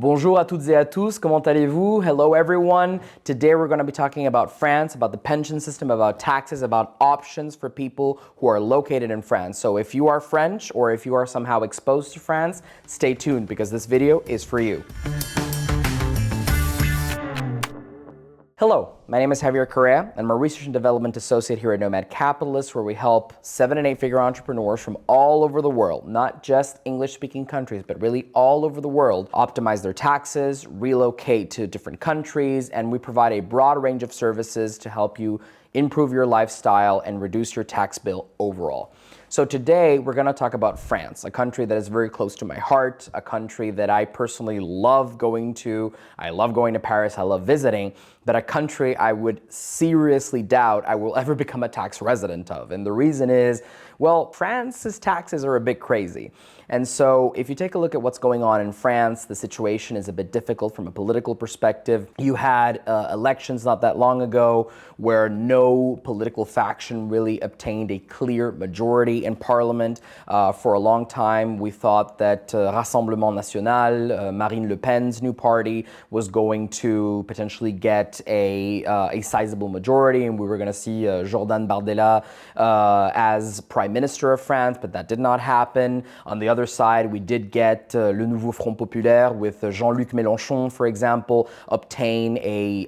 Bonjour à toutes et à tous, comment allez-vous? Hello everyone. Today we're going to be talking about France, about the pension system, about taxes, about options for people who are located in France. So if you are French or if you are somehow exposed to France, stay tuned because this video is for you. Hello, my name is Javier Correa. I'm a research and development associate here at Nomad Capitalist, where we help 7- and 8-figure entrepreneurs from all over the world, not just English-speaking countries, but really all over the world, optimize their taxes, relocate to different countries, and we provide a broad range of services to help you improve your lifestyle and reduce your tax bill overall. So today we're going to talk about France, a country that is very close to my heart, a country that I personally love going to. I love going to Paris, I love visiting, but a country I would seriously doubt I will ever become a tax resident of. And the reason is, well, France's taxes are a bit crazy. And so if you take a look at what's going on in France, the situation is a bit difficult from a political perspective. You had elections not that long ago where no political faction really obtained a clear majority in parliament. For a long time, we thought that Rassemblement National, Marine Le Pen's new party, was going to potentially get a sizable majority, and we were going to see Jordan Bardella as Prime Minister of France, but that did not happen. On the other side, we did get Le Nouveau Front Populaire with Jean-Luc Mélenchon, for example, obtain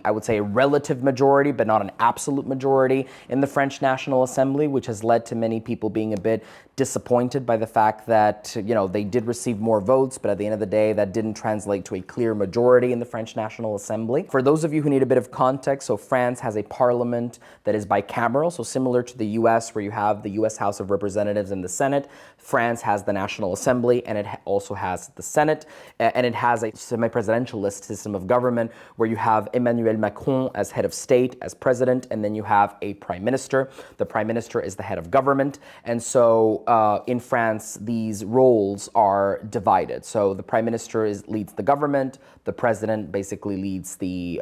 I would say, a relative majority, but not an absolute majority in the French National Assembly, which has led to many people being a bit disappointed by the fact that, they did receive more votes, but at the end of the day, that didn't translate to a clear majority in the French National Assembly. For those of you who need a bit of context, so France has a parliament that is bicameral, so similar to the US, where you have the US House of Representatives and the Senate. France has the National Assembly, and it also has the Senate, and it has a semi-presidentialist system of government where you have Emmanuel Macron as head of state, as president, and then you have a prime minister. The prime minister is the head of government, and so in France, these roles are divided. So the prime minister leads the government, the president basically leads the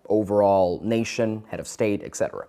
overall nation, head of state, etc.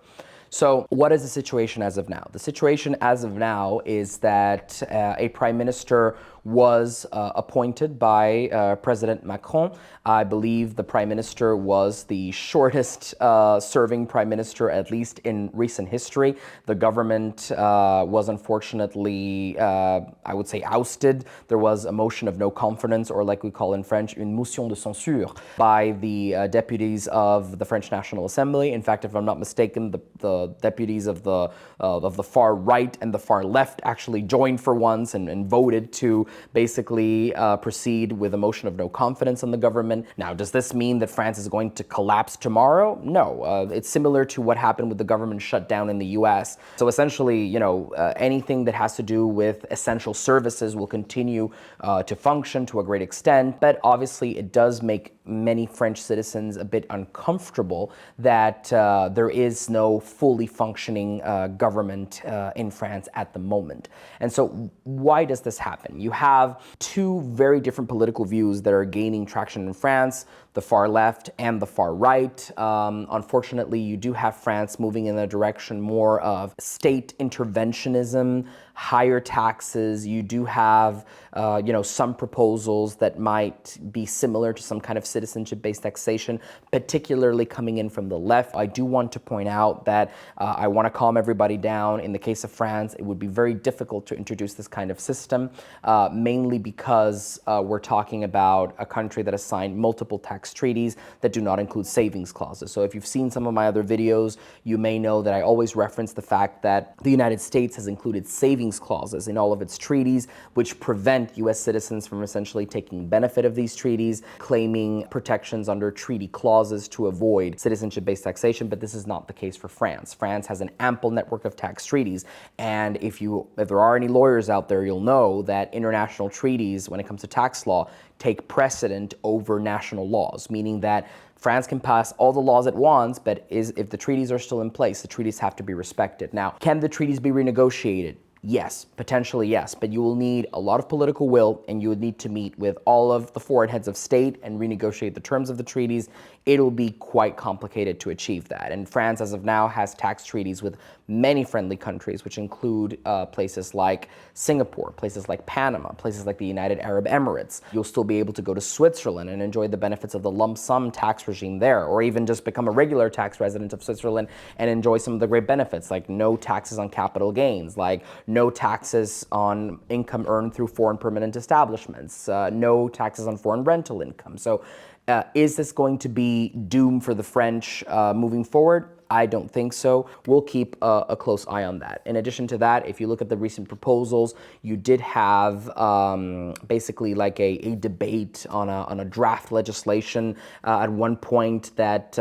So what is the situation as of now? The situation as of now is that a prime minister was appointed by President Macron. I believe the prime minister was the shortest serving prime minister, at least in recent history. The government was unfortunately, I would say, ousted. There was a motion of no confidence, or like we call in French, une motion de censure, by the deputies of the French National Assembly. In fact, if I'm not mistaken, the deputies of the far right and the far left actually joined for once and voted to basically proceed with a motion of no confidence in the government. Now, does this mean that France is going to collapse tomorrow? No. It's similar to what happened with the government shutdown in the US. So essentially, anything that has to do with essential services will continue to function to a great extent, but obviously it does make many French citizens a bit uncomfortable that there is no fully functioning government in France at the moment. And so why does this happen? You have two very different political views that are gaining traction in France, the far left and the far right. Unfortunately, you do have France moving in the direction more of state interventionism, higher taxes. You do have, some proposals that might be similar to some kind of citizenship-based taxation, particularly coming in from the left. I do want to point out that I want to calm everybody down. In the case of France, it would be very difficult to introduce this kind of system, mainly because we're talking about a country that has signed multiple tax treaties that do not include savings clauses. So if you've seen some of my other videos, you may know that I always reference the fact that the United States has included savings clauses in all of its treaties, which prevent U.S. citizens from essentially taking benefit of these treaties, claiming protections under treaty clauses to avoid citizenship-based taxation, but this is not the case for France. France has an ample network of tax treaties, and if there are any lawyers out there, you'll know that international treaties, when it comes to tax law, take precedent over national laws, meaning that France can pass all the laws it wants, but if the treaties are still in place, the treaties have to be respected. Now, can the treaties be renegotiated? Yes, potentially yes, but you will need a lot of political will, and you would need to meet with all of the foreign heads of state and renegotiate the terms of the treaties. It'll be quite complicated to achieve that. And France, as of now, has tax treaties with many friendly countries, which include places like Singapore, places like Panama, places like the United Arab Emirates. You'll still be able to go to Switzerland and enjoy the benefits of the lump sum tax regime there, or even just become a regular tax resident of Switzerland and enjoy some of the great benefits, like no taxes on capital gains, like no taxes on income earned through foreign permanent establishments, no taxes on foreign rental income. So is this going to be doom for the French moving forward? I don't think so. We'll keep a close eye on that. In addition to that, if you look at the recent proposals, you did have basically like a debate on a draft legislation at one point that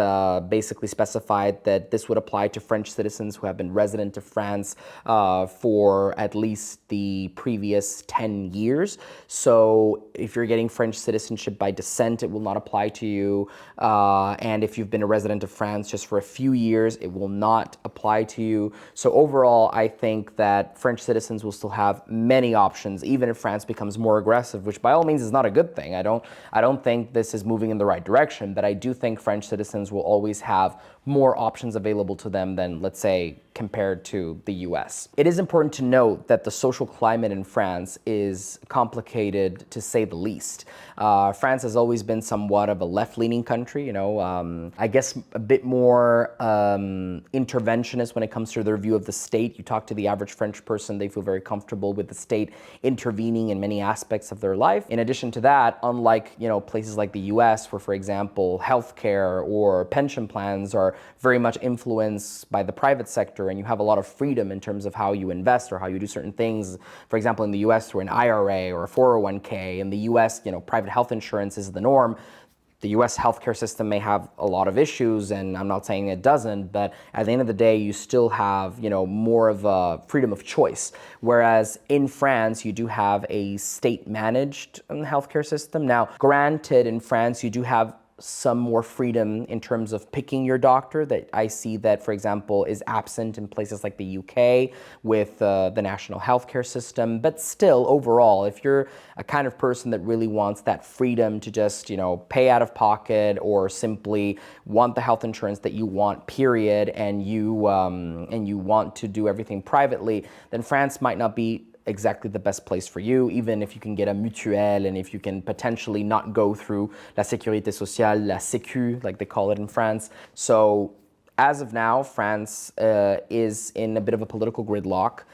basically specified that this would apply to French citizens who have been resident of France for at least the previous 10 years. So if you're getting French citizenship by descent, it will not apply to you. And if you've been a resident of France just for a few years, it will not apply to you. So overall, I think that French citizens will still have many options, even if France becomes more aggressive, which by all means is not a good thing. I don't think this is moving in the right direction, but I do think French citizens will always have more options available to them than, let's say, compared to the US. It is important to note that the social climate in France is complicated, to say the least. France has always been somewhat of a left-leaning country, I guess a bit more interventionist when it comes to their view of the state. You talk to the average French person, they feel very comfortable with the state intervening in many aspects of their life. In addition to that, unlike places like the US, where, for example, healthcare or pension plans are very much influenced by the private sector, and you have a lot of freedom in terms of how you invest or how you do certain things. For example, in the US, through an IRA or a 401k. In the US, private health insurance is the norm. The US healthcare system may have a lot of issues, and I'm not saying it doesn't, but at the end of the day, you still have, more of a freedom of choice. Whereas in France, you do have a state-managed healthcare system. Now, granted, in France, you do have some more freedom in terms of picking your doctor that I see that, for example, is absent in places like the UK with the national healthcare system. But still, overall, if you're a kind of person that really wants that freedom to just, pay out of pocket or simply want the health insurance that you want, period, and you want to do everything privately, then France might not be exactly the best place for you, even if you can get a mutuelle and if you can potentially not go through la sécurité sociale, la sécu, like they call it in France. So as of now, France is in a bit of a political gridlock.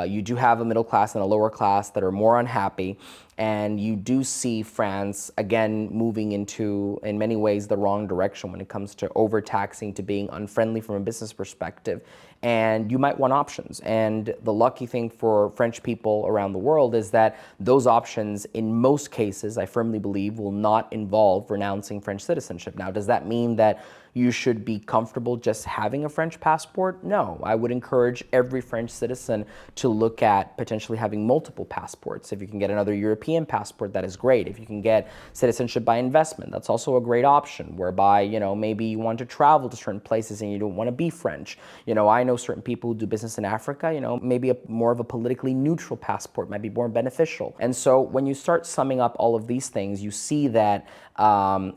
You do have a middle class and a lower class that are more unhappy, and you do see France, again, moving into, in many ways, the wrong direction when it comes to overtaxing, to being unfriendly from a business perspective. And you might want options. And the lucky thing for French people around the world is that those options, in most cases, I firmly believe, will not involve renouncing French citizenship. Now, does that mean that you should be comfortable just having a French passport? No, I would encourage every French citizen to look at potentially having multiple passports. If you can get another European passport, that is great. If you can get citizenship by investment, that's also a great option, whereby, maybe you want to travel to certain places and you don't want to be French. I know certain people who do business in Africa, maybe more of a politically neutral passport might be more beneficial. And so when you start summing up all of these things, you see that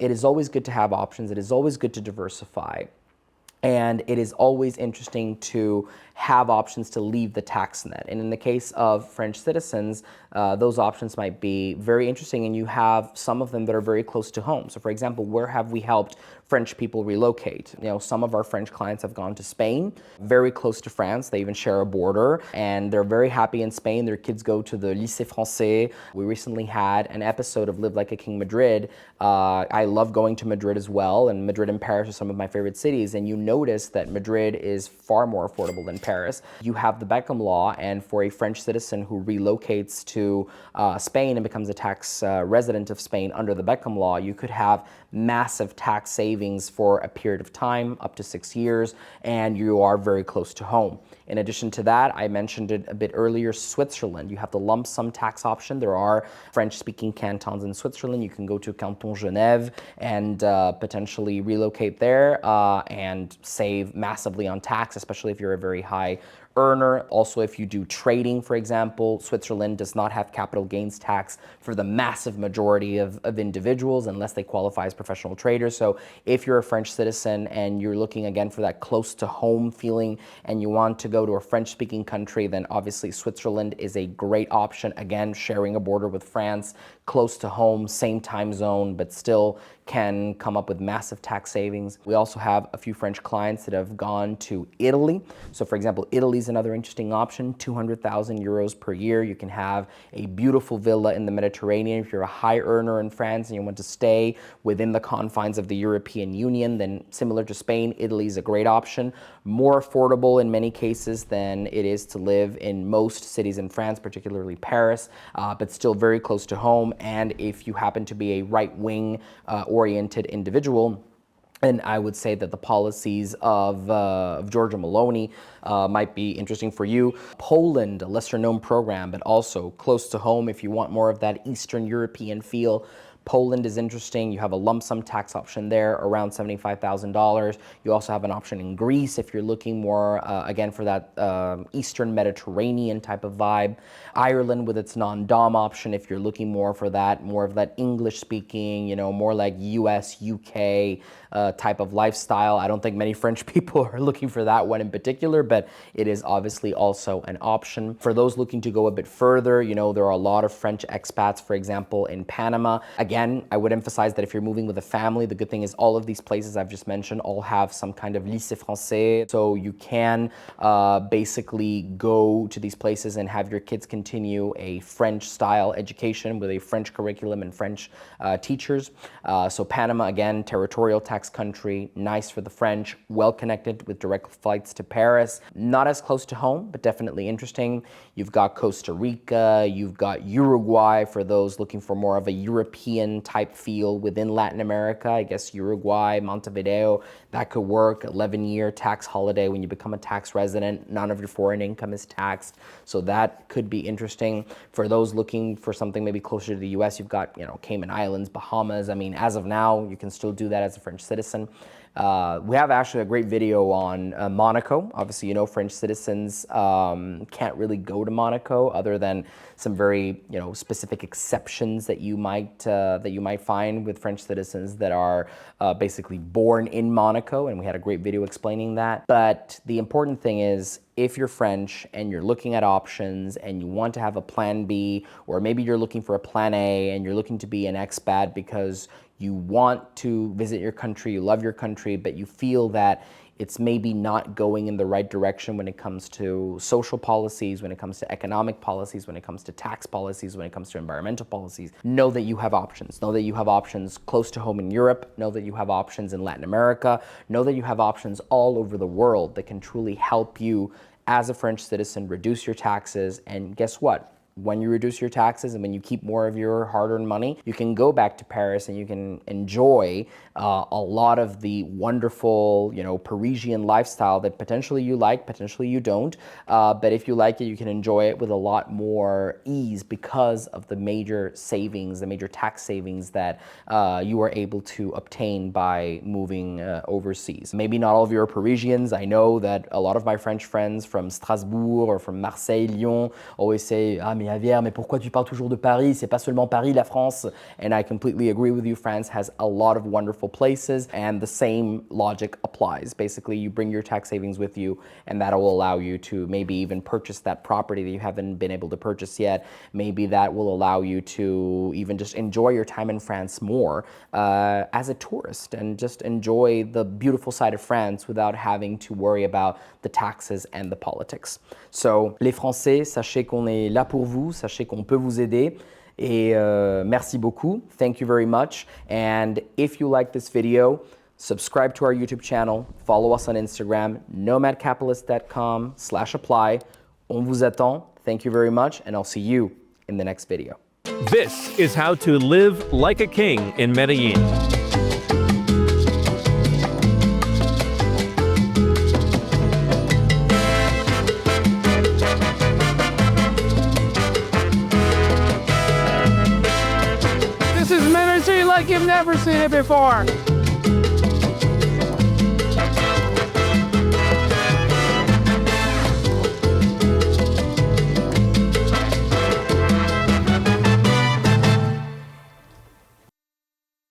it is always good to have options. It is always good to diversify. And it is always interesting to have options to leave the tax net. And in the case of French citizens, those options might be very interesting, and you have some of them that are very close to home. So for example, where have we helped French people relocate? Some of our French clients have gone to Spain, very close to France. They even share a border, and they're very happy in Spain. Their kids go to the Lycée Français. We recently had an episode of Live Like a King Madrid. I love going to Madrid as well, and Madrid and Paris are some of my favorite cities, and you notice that Madrid is far more affordable than Paris. You have the Beckham law, and for a French citizen who relocates to Spain and becomes a tax resident of Spain under the Beckham law, you could have massive tax savings for a period of time, up to 6 years, and you are very close to home. In addition to that, I mentioned it a bit earlier, Switzerland. You have the lump sum tax option. There are French-speaking cantons in Switzerland. You can go to Canton Genève and potentially relocate there and save massively on tax, especially if you're a very high earner. Also, if you do trading, for example, Switzerland does not have capital gains tax for the massive majority of individuals unless they qualify as professional traders. So if you're a French citizen and you're looking again for that close to home feeling and you want to go to a French speaking country, then obviously Switzerland is a great option. Again, sharing a border with France, close to home, same time zone, but still can come up with massive tax savings. We also have a few French clients that have gone to Italy. So for example, Italy is another interesting option, 200,000 euros per year. You can have a beautiful villa in the Mediterranean. If you're a high earner in France and you want to stay within the confines of the European Union, then similar to Spain, Italy is a great option. More affordable in many cases than it is to live in most cities in France, particularly Paris, but still very close to home. And if you happen to be a right-wing oriented individual, and I would say that the policies of Giorgia Meloni might be interesting for you. Poland, a lesser known program, but also close to home if you want more of that Eastern European feel. Poland is interesting. You have a lump sum tax option there, around $75,000. You also have an option in Greece if you're looking more, again, for that Eastern Mediterranean type of vibe. Ireland with its non-dom option if you're looking more for that, more of that English speaking, you know, more like US, UK type of lifestyle. I don't think many French people are looking for that one in particular, but it is obviously also an option. For those looking to go a bit further, you know, there are a lot of French expats, for example, in Panama. Again, I would emphasize that if you're moving with a family, the good thing is all of these places I've just mentioned all have some kind of lycée français. So you can basically go to these places and have your kids continue a French style education with a French curriculum and French teachers. So Panama, again, territorial tax country, nice for the French, well connected with direct flights to Paris. Not as close to home, but definitely interesting. You've got Costa Rica, you've got Uruguay for those looking for more of a European type feel within Latin America. I guess Uruguay, Montevideo, that could work. 11-year tax holiday when you become a tax resident. None of your foreign income is taxed. So that could be interesting. For those looking for something maybe closer to the US, you've got, you know, Cayman Islands, Bahamas. I mean, as of now, you can still do that as a French citizen. We have actually a great video on Monaco. Obviously, you know, French citizens can't really go to Monaco other than some very, you know, specific exceptions that you might find with French citizens that are basically born in Monaco, and we had a great video explaining that. But the important thing is, if you're French and you're looking at options and you want to have a plan B, or maybe you're looking for a plan A and you're looking to be an expat because you want to visit your country, you love your country, but you feel that it's maybe not going in the right direction when it comes to social policies, when it comes to economic policies, when it comes to tax policies, when it comes to environmental policies, know that you have options. Know that you have options close to home in Europe. Know that you have options in Latin America. Know that you have options all over the world that can truly help you as a French citizen reduce your taxes. And guess what? When you reduce your taxes and when you keep more of your hard-earned money, you can go back to Paris and you can enjoy a lot of the wonderful, you know, Parisian lifestyle that potentially you like, potentially you don't. But if you like it, you can enjoy it with a lot more ease because of the major savings, the major tax savings that you are able to obtain by moving overseas. Maybe not all of you are Parisians. I know that a lot of my French friends from Strasbourg or from Marseille, Lyon always say, ah, mais Javier, mais pourquoi tu parles toujours de Paris? C'est pas seulement Paris, la France. And I completely agree with you. France has a lot of wonderful places, and the same logic applies. Basically, you bring your tax savings with you, and that will allow you to maybe even purchase that property that you haven't been able to purchase yet. Maybe that will allow you to even just enjoy your time in France more as a tourist and just enjoy the beautiful side of France without having to worry about the taxes and the politics. So, les Français, sachez qu'on est là pour vous, sachez qu'on peut vous aider. Et merci beaucoup. Thank you very much. And if you like this video, subscribe to our YouTube channel, follow us on Instagram, nomadcapitalist.com/apply. On vous attend. Thank you very much, and I'll see you in the next video. This is how to live like a king in Medellin. This is Medellin like you've never seen it before.